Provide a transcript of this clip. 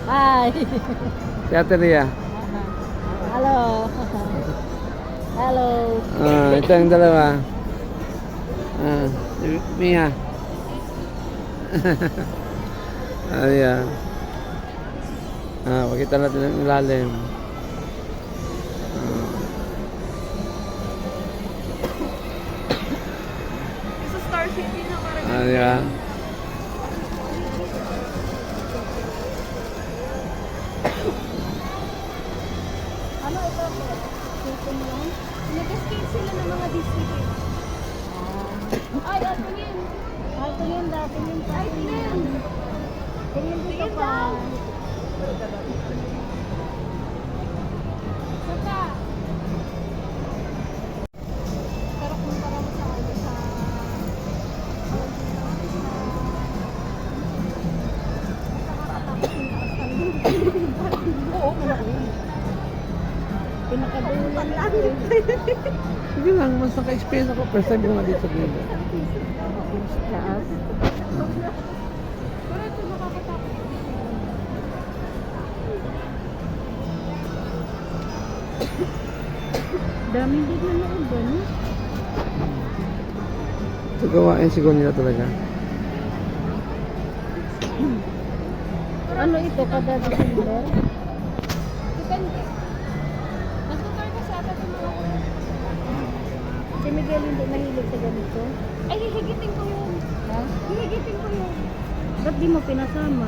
Hi. Si Ate Ria. Hello. Hello. Ito yung dalawa. Si Mia. Ayan. Pakita natin ang ilalim. Sa Star City na parang. Ayan. Ano ito? Chicken lang? Nag-escape sila ng mga Disney kids. Ay, tingin. Ay, tingin daw. Tingin pa. Ay, tingin. Tingin dito Tingin pa. daw. Saka. Pero kung para mo sa ano sa... Oo, malaki. Pinakadulan lang. Sige lang, mas naka-experience ako. First time ko nga dito dito. Taas. Pero ito nakakatakot. Daming din na loob ba, no? Ito gawain siguro nila talaga. Ano ito? Kada December? Depende. Nag-tutor kasi ata sa mga... Si Miguel hindi mahilig sa ganito. Ay, hihigitin ko yun. Ha? Hihigitin ko yun. Ba't di mo pinasama?